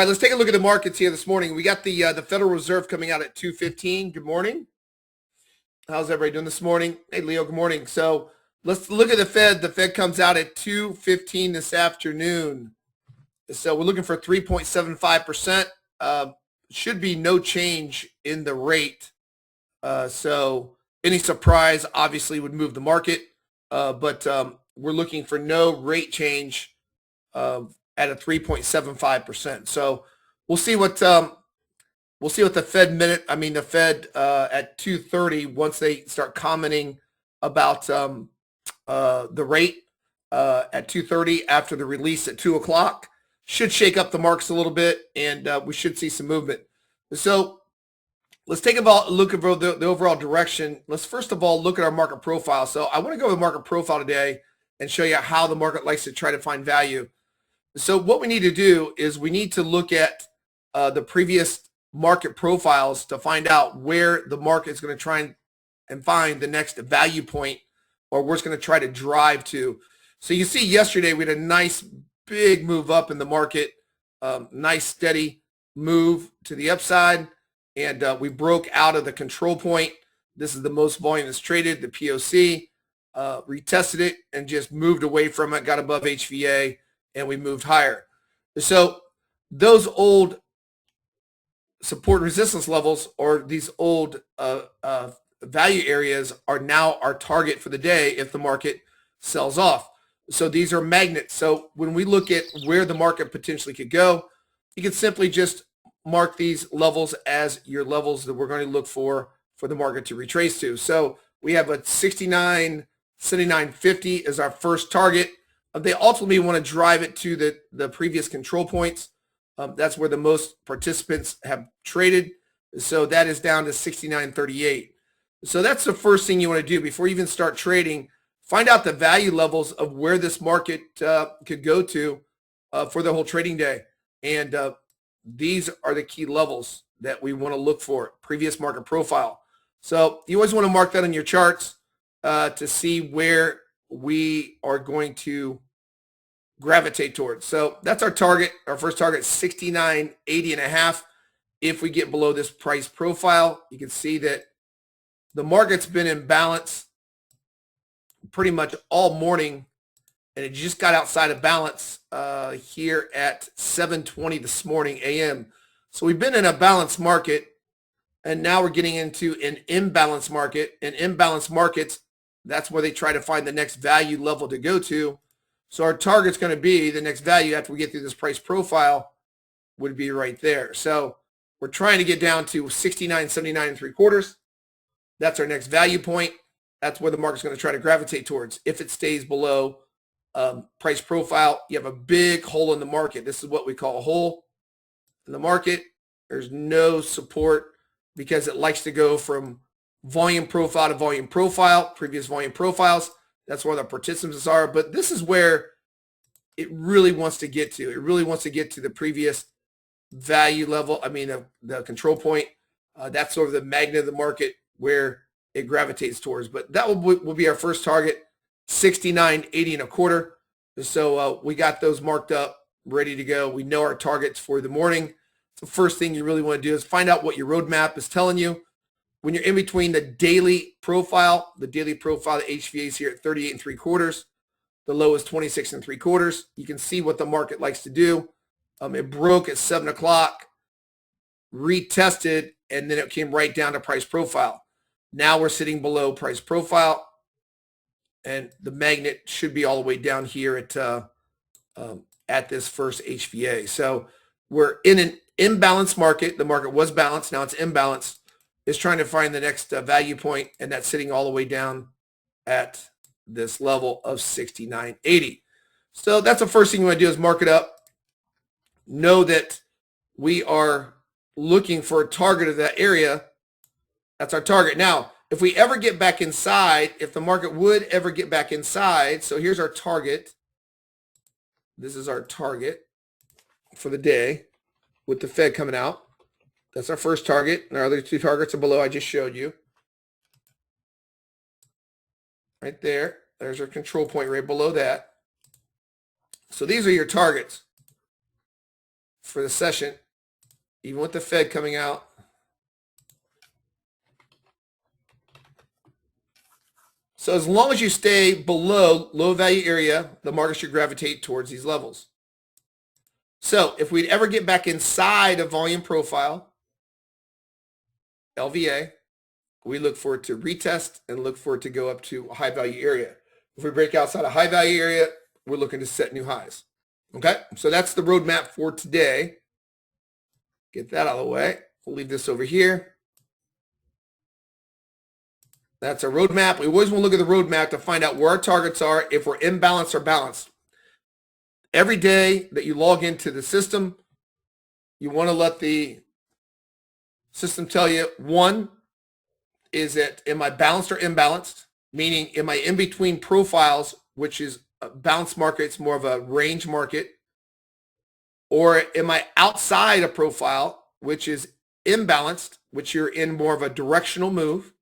All right, let's take a look at the markets here this morning. We got the Federal Reserve coming out at 2:15. Good morning. How's everybody doing this morning? Hey, Leo, good morning. So let's look at the Fed. The Fed comes out at 2:15 this afternoon. So we're looking for 3.75%. Should be no change in the rate. So any surprise obviously would move the market. But we're looking for no rate change at a 3.75%. So we'll see what the Fed at 2:30 once they start commenting about the rate at 2:30 after the release at 2 o'clock should shake up the markets a little bit, and we should see some movement. So let's take a look at the overall direction. Let's first of all look at our market profile. So I want to go over the market profile today and show you how the market likes to try to find value. So what we need to do is we need to look at the previous market profiles to find out where the market is going to try and find the next value point, or where it's going to try to drive to. So you see yesterday we had a nice big move up in the market, nice steady move to the upside, and we broke out of the control point. This is the most volume that's traded, the POC, retested it and just moved away from it, got above HVA, and we moved higher. So those old support resistance levels, or these old value areas, are now our target for the day if the market sells off. So these are magnets. So when we look at where the market potentially could go, you can simply just mark these levels as your levels that we're going to look for the market to retrace to. So we have a 69.7950 as our first target. They ultimately want to drive it to the previous control points. That's where the most participants have traded. So that is down to 69.38. So that's the first thing you want to do before you even start trading. Find out the value levels of where this market could go to for the whole trading day. And these are the key levels that we want to look for, previous market profile. So you always want to mark that on your charts to see where we are going to gravitate towards. So that's our target. Our first target, 69.80.5. If we get below this price profile, you can see that the market's been in balance pretty much all morning, and it just got outside of balance here at 7:20 this morning a.m. So we've been in a balanced market, and now we're getting into an imbalanced market. And imbalanced markets, that's where they try to find the next value level to go to. So our target's going to be the next value after we get through this price profile would be right there. So we're trying to get down to 69.79 3/4. That's our next value point. That's where the market's going to try to gravitate towards. If it stays below price profile, you have a big hole in the market. This is what we call a hole in the market. There's no support because it likes to go from volume profile to volume profile, previous volume profiles. That's where the participants are. But this is where it really wants to get to. It really wants to get to the previous value level. The control point. That's sort of the magnet of the market where it gravitates towards. But that will be our first target, 69.80 1/4. So we got those marked up, ready to go. We know our targets for the morning. So first thing you really want to do is find out what your roadmap is telling you. When you're in between the daily profile, the HVA is here at 38.75. The low is 26.75. You can see what the market likes to do. It broke at 7 o'clock, retested, and then it came right down to price profile. Now we're sitting below price profile, and the magnet should be all the way down here at this first HVA. So we're in an imbalanced market. The market was balanced. Now it's imbalanced. It's trying to find the next value point, and that's sitting all the way down at this level of 69.80. So that's the first thing you want to do is mark it up. Know that we are looking for a target of that area. That's our target. Now, if we ever get back inside, if the market would ever get back inside, so here's our target. This is our target for the day with the Fed coming out. That's our first target, and our other two targets are below. I just showed you. Right there. There's our control point right below that. So these are your targets for the session, even with the Fed coming out. So as long as you stay below low value area, the market should gravitate towards these levels. So if we'd ever get back inside a volume profile, LVA, we look for it to retest and look for it to go up to a high value area. If we break outside a high value area, we're looking to set new highs. Okay, so that's the roadmap for today. Get that out of the way. We'll leave this over here. That's a roadmap. We always want to look at the roadmap to find out where our targets are, if we're imbalanced or balanced. Every day that you log into the system, you want to let the system tell you, one, is that am I balanced or imbalanced? Meaning, am I in between profiles, which is a balanced market, it's more of a range market, or am I outside a profile, which is imbalanced, which you're in more of a directional move?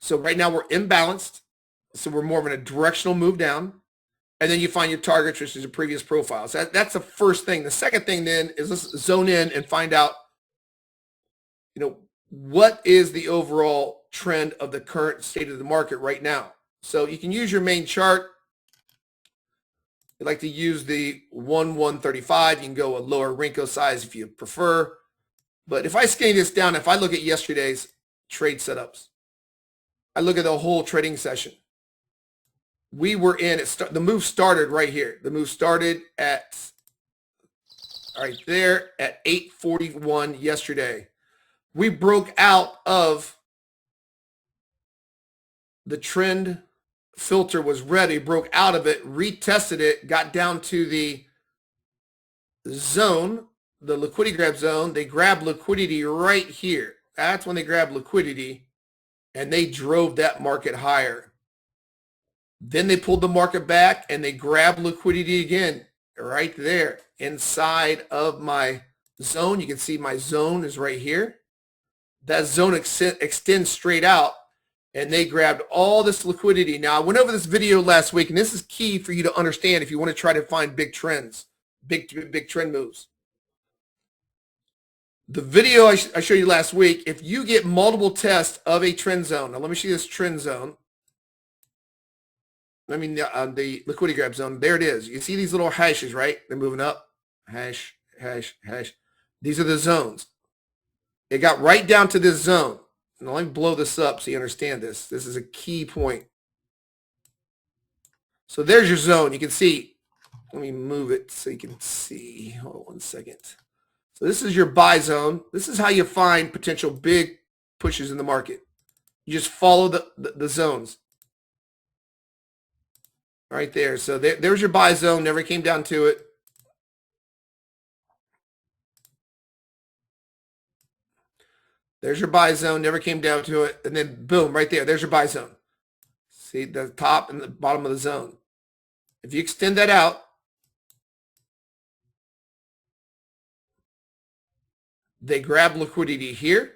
So right now we're imbalanced, so we're more of in a directional move down. And then you find your targets, which is your previous profile. So that's the first thing. The second thing then is let's zone in and find out, what is the overall trend of the current state of the market right now. So you can use your main chart. I'd like to use the 1-135. You can go a lower Renko size if you prefer. But if I skinny this down, if I look at yesterday's trade setups, I look at the whole trading session. We were in, the move started right here. The move started at, right there at 8:41 yesterday. We broke out of the trend filter was ready, broke out of it, retested it, got down to the zone, the liquidity grab zone. They grabbed liquidity right here. That's when they grabbed liquidity, and they drove that market higher. Then they pulled the market back and they grabbed liquidity again right there inside of my zone. You can see my zone is right here. That zone extends straight out, and they grabbed all this liquidity. Now, I went over this video last week, and this is key for you to understand if you want to try to find big trends, big trend moves. The video I showed you last week, if you get multiple tests of a trend zone, now let me show you this trend zone. I mean, the liquidity grab zone, there it is. You see these little hashes, right? They're moving up, hash, hash, hash. These are the zones. It got right down to this zone. Now let me blow this up so you understand this. This is a key point. So there's your zone. You can see, let me move it so you can see. Hold on one second. So this is your buy zone. This is how you find potential big pushes in the market. You just follow the zones. Right there. So there's your buy zone. Never came down to it. There's your buy zone. Never came down to it. And then boom, right there. There's your buy zone. See the top and the bottom of the zone. If you extend that out, they grab liquidity here.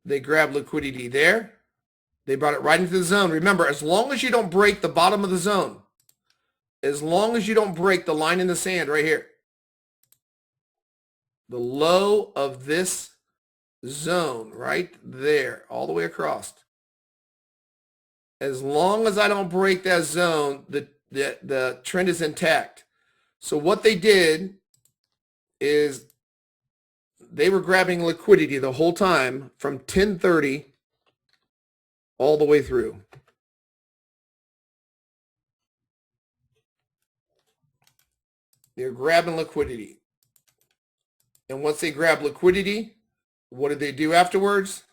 They grab liquidity there. They brought it right into the zone. Remember, as long as you don't break the bottom of the zone, as long as you don't break the line in the sand right here, the low of this zone right there, all the way across, as long as I don't break that zone, the trend is intact. So what they did is they were grabbing liquidity the whole time from 10:30 all the way through. They're grabbing liquidity. And once they grab liquidity, what did they do afterwards?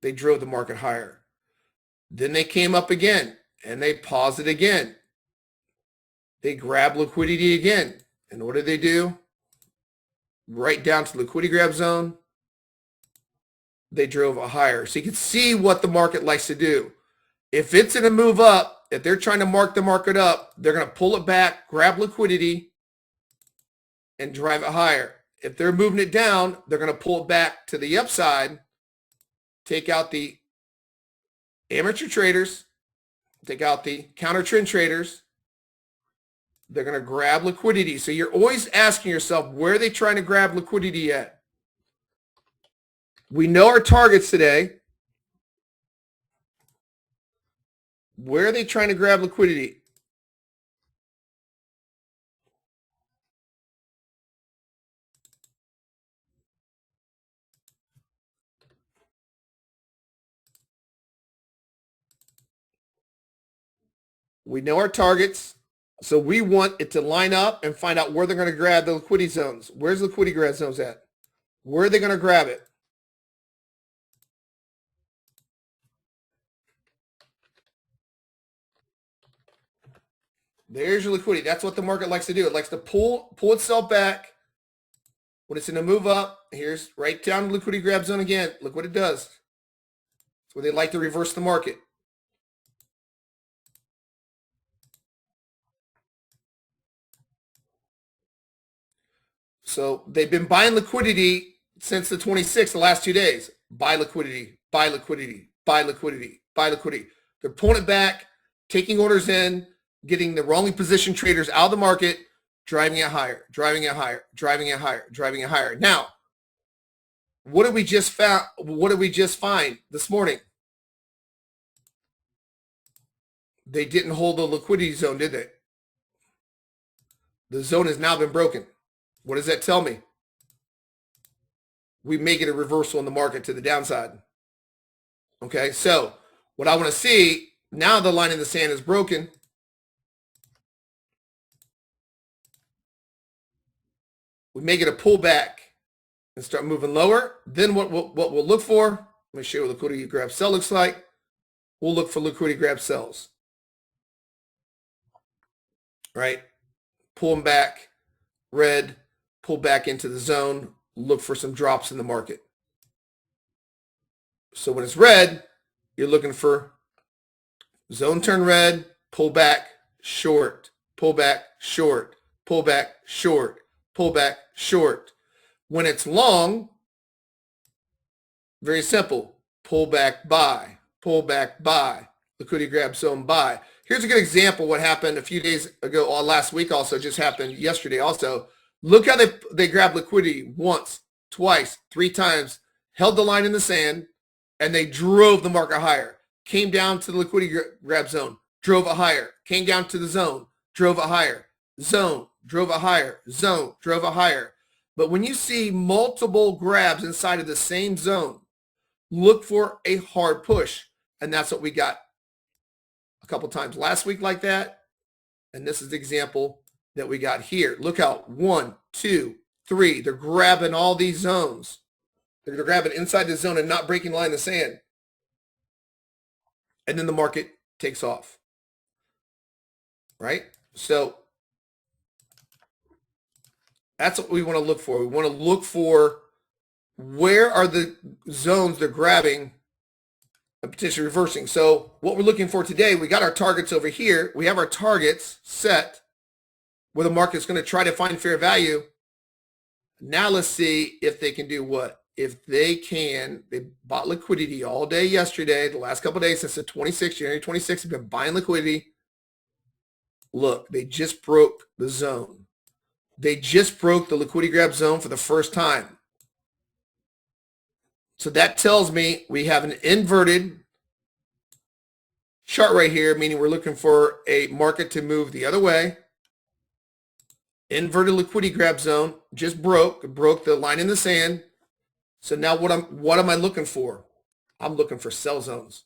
They drove the market higher. Then they came up again and they paused it again. They grabbed liquidity again. And what did they do? Right down to the liquidity grab zone. They drove it higher. So you can see what the market likes to do. If it's in a move up, if they're trying to mark the market up, they're going to pull it back, grab liquidity, and drive it higher. If they're moving it down, they're going to pull it back to the upside, take out the amateur traders, take out the counter trend traders, They're going to grab liquidity. So you're always asking yourself, where are they trying to grab liquidity at? We know our targets today. Where are they trying to grab liquidity? We know our targets. So we want it to line up and find out where they're going to grab the liquidity zones. Where's the liquidity grab zones at? Where are they going to grab it? There's your liquidity. That's what the market likes to do. It likes to pull itself back when it's in a move up. Here's right down the liquidity grab zone again. Look what it does. That's where they like to reverse the market. So they've been buying liquidity since the 26th, the last 2 days. Buy liquidity, buy liquidity, buy liquidity, buy liquidity. They're pulling it back, taking orders in, getting the wrongly positioned traders out of the market, driving it higher, driving it higher, driving it higher, driving it higher. Now, what did we just find this morning? They didn't hold the liquidity zone, did they? The zone has now been broken. What does that tell me? We may get a reversal in the market to the downside. Okay, so what I want to see, now the line in the sand is broken. We may get a pullback and start moving lower. Then what we'll look for, let me show you what liquidity grab sell looks like. We'll look for liquidity grab sells. Right? Pull them back, red, pull back into the zone, look for some drops in the market. So when it's red, you're looking for zone turn red, pull back, short, pull back, short, pull back, short, pull back, short. When it's long, very simple, pull back, buy, pull back, buy, liquidity grab zone, buy. Here's a good example what happened a few days ago, or last week also, just happened yesterday also. Look how they grabbed liquidity once, twice, 3 times, held the line in the sand, and they drove the market higher. Came down to the liquidity grab zone, drove it higher. Came down to the zone, drove it higher. Zone, drove it higher. Zone, drove it higher. But when you see multiple grabs inside of the same zone, look for a hard push. And that's what we got a couple times last week like that. And this is the example that we got here. Look out. 1, 2, 3. They're grabbing all these zones. They're grabbing inside the zone and not breaking the line in the sand. And then the market takes off. Right? So that's what we want to look for. We want to look for where are the zones they're grabbing and potentially reversing. So what we're looking for today, we got our targets over here. We have our targets set where the market's going to try to find fair value. Now let's see if they can do what? If they bought liquidity all day yesterday, the last couple of days since the 26th, January 26th, have been buying liquidity. Look, they just broke the zone. They just broke the liquidity grab zone for the first time. So that tells me we have an inverted chart right here, meaning we're looking for a market to move the other way. Inverted liquidity grab zone just broke the line in the sand. So now what am I looking for? I'm looking for sell zones.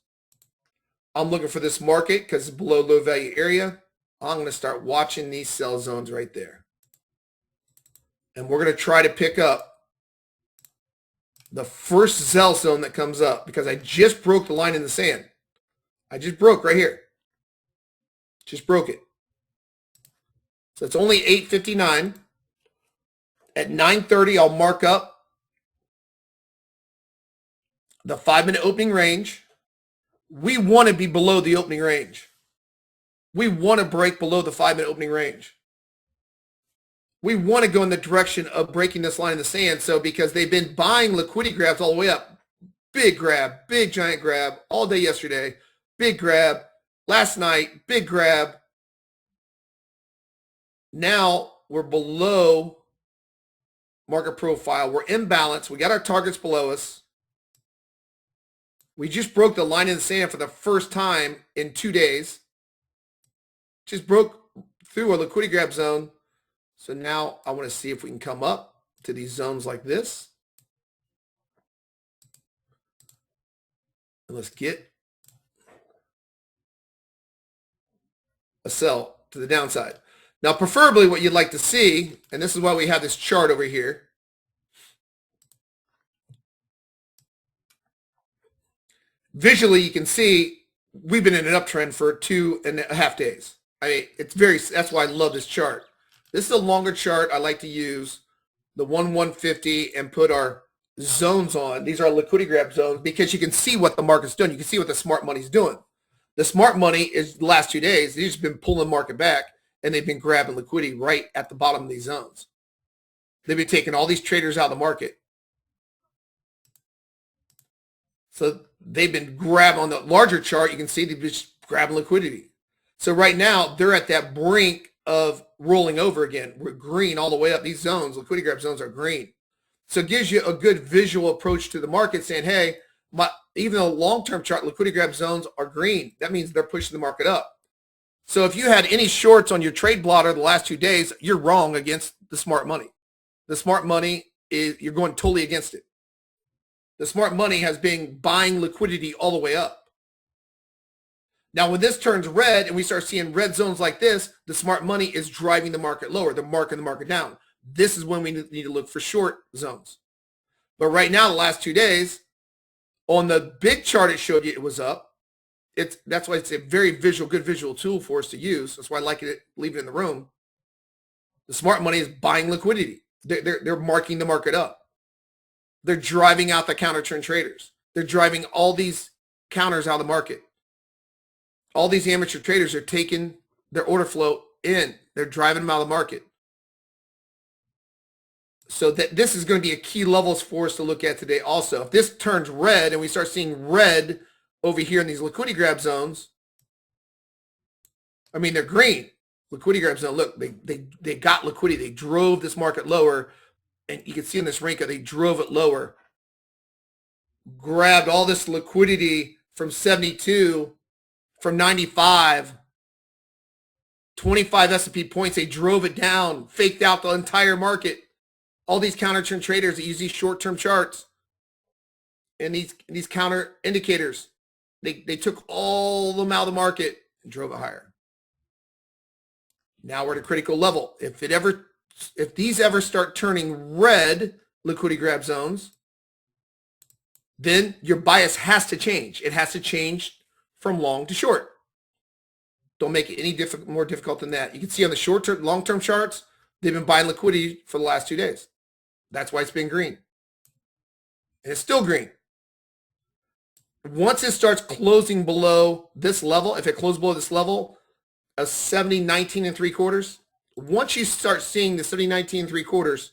I'm looking for this market because it's below low value area. I'm going to start watching these sell zones right there. And we're going to try to pick up the first sell zone that comes up because I just broke the line in the sand. I just broke right here. Just broke it. So it's only 8:59. At 9:30, I'll mark up the 5-minute opening range. We want to be below the opening range. We want to break below the 5-minute opening range. We want to go in the direction of breaking this line in the sand. So because they've been buying liquidity grabs all the way up. Big grab, big giant grab all day yesterday. Big grab last night, big grab. Now we're below market profile. We're in balance. We got our targets below us. We just broke the line in the sand for the first time in 2 days. Just broke through a liquidity grab zone. So now I want to see if we can come up to these zones like this. And let's get a sell to the downside. Now, preferably what you'd like to see, and this is why we have this chart over here. Visually, you can see we've been in an uptrend for 2.5 days. I mean, that's why I love this chart. This is a longer chart I like to use, the 150, and put our zones on. These are liquidity grab zones because you can see what the market's doing. You can see what the smart money's doing. The smart money is the last 2 days. They've just been pulling the market back, and they've been grabbing liquidity right at the bottom of these zones. They've been taking all these traders out of the market. So they've been grabbing on the larger chart. You can see they've been just grabbing liquidity. So right now they're at that brink of rolling over again. We're green all the way up. These zones, liquidity grab zones, are green. So it gives you a good visual approach to the market, saying, hey, even though long-term chart liquidity grab zones are green, that means they're pushing the market up. So if you had any shorts on your trade blotter the last 2 days, you're wrong against the smart money. The smart money is, you're going totally against it. The smart money has been buying liquidity all the way up. Now, when this turns red and we start seeing red zones like this, the smart money is driving the market lower. They're marking the market down. This is when we need to look for short zones. But right now, the last 2 days, on the big chart it showed you it was up. That's why it's a very good visual tool for us to use. That's why I like it, leave it in the room. The smart money is buying liquidity. They're marking the market up. They're driving out the counter trend traders. They're driving all these counters out of the market. All these amateur traders are taking their order flow in. They're driving them out of the market. So this is going to be a key levels for us to look at today also. If this turns red and we start seeing red over here in these liquidity grab zones, I mean, they're green. Liquidity grab zone, look, they got liquidity. They drove this market lower. And you can see in this Rinka, they drove it lower, grabbed all this liquidity from 72, from 95, 25 S&P points. They drove it down, faked out the entire market. All these counter trend traders that use these short-term charts and these counter indicators, they took all of them out of the market and drove it higher. Now we're at a critical level. If these ever start turning red, liquidity grab zones, then your bias has to change. It has to change from long to short. Don't make it any more difficult than that. You can see on the short-term, long-term charts, they've been buying liquidity for the last 2 days. That's why it's been green. And it's still green. Once it starts closing below this level, if it closes below this level, a 70.19 3/4, once you start seeing the 70.19 3/4,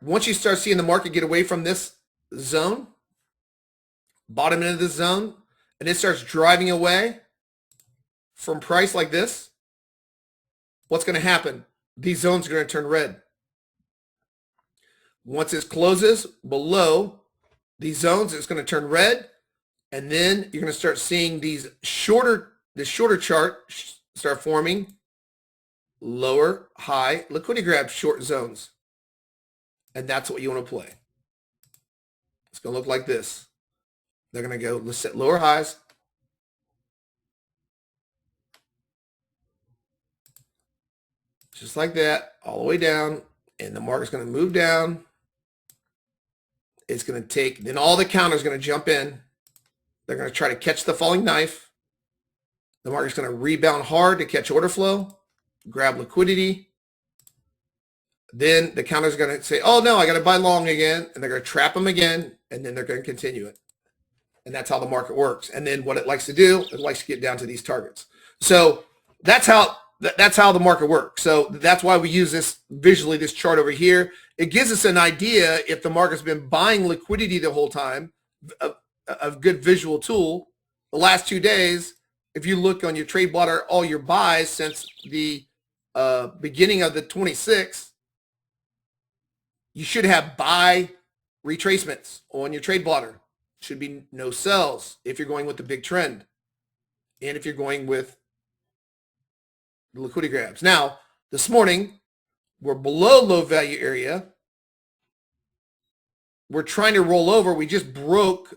once you start seeing the market get away from this zone, bottom end of this zone, and it starts driving away from price like this, what's going to happen? These zones are going to turn red. Once it closes below these zones, it's going to turn red. And then you're going to start seeing this shorter chart start forming lower, high liquidity grab short zones. And that's what you want to play. It's going to look like this. They're going to go, let's set lower highs. Just like that, all the way down. And the market's going to move down. It's going to take, then all the counters are going to jump in. They're going to try to catch the falling knife. The market's going to rebound hard to catch order flow, grab liquidity. Then the counter's going to say, oh, no, I got to buy long again. And they're going to trap them again. And then they're going to continue it. And that's how the market works. And then what it likes to do, it likes to get down to these targets. So that's how the market works. So that's why we use this visually, this chart over here. It gives us an idea if the market's been buying liquidity the whole time, a good visual tool. The last 2 days, if you look on your trade blotter, all your buys since the beginning of the 26th, you should have buy retracements on your trade blotter. Should be no sells if you're going with the big trend and if you're going with the liquidity grabs. Now, this morning, we're below low value area. We're trying to roll over. We just broke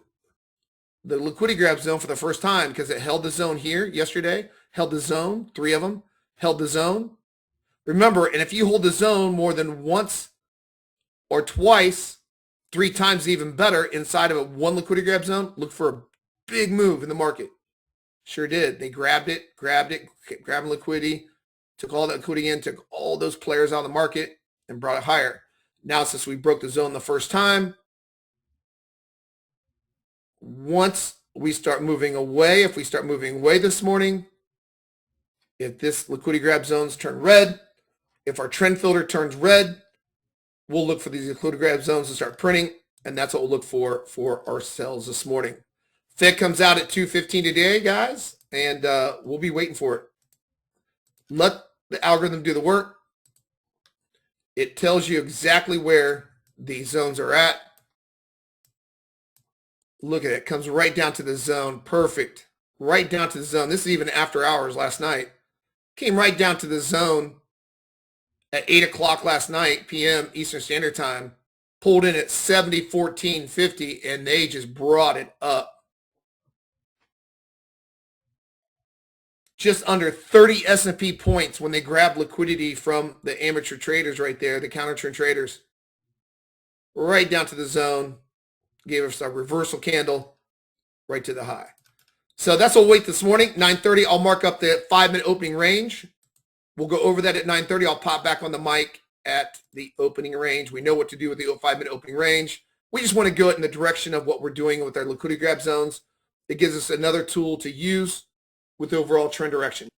the liquidity grab zone for the first time because it held the zone here yesterday, held the zone, 3 of them, held the zone. Remember, and if you hold the zone more than once or twice, 3 times even better inside of a one liquidity grab zone, look for a big move in the market. Sure did. They grabbed it, grabbing liquidity, took all that liquidity in, took all those players out of the market and brought it higher. Now, since we broke the zone the first time, once we start moving away, if we start moving away this morning, if this liquidity grab zones turn red, if our trend filter turns red, we'll look for these liquidity grab zones to start printing, and that's what we'll look for our sells this morning. Fed comes out at 2:15 today, guys, and we'll be waiting for it. Let the algorithm do the work. It tells you exactly where these zones are at. Look at it. It comes right down to the zone. Perfect. Right down to the zone. This is even after hours last night. Came right down to the zone at 8 o'clock last night, p.m. Eastern Standard Time. Pulled in at 70.1450, and they just brought it up. Just under 30 S&P points when they grabbed liquidity from the amateur traders right there, the counter trend traders. Right down to the zone. Gave us a reversal candle right to the high. So that's what we'll wait this morning. 9:30, I'll mark up the 5-minute opening range. We'll go over that at 9:30. I'll pop back on the mic at the opening range. We know what to do with the 5-minute opening range. We just want to go in the direction of what we're doing with our liquidity grab zones. It gives us another tool to use with overall trend direction.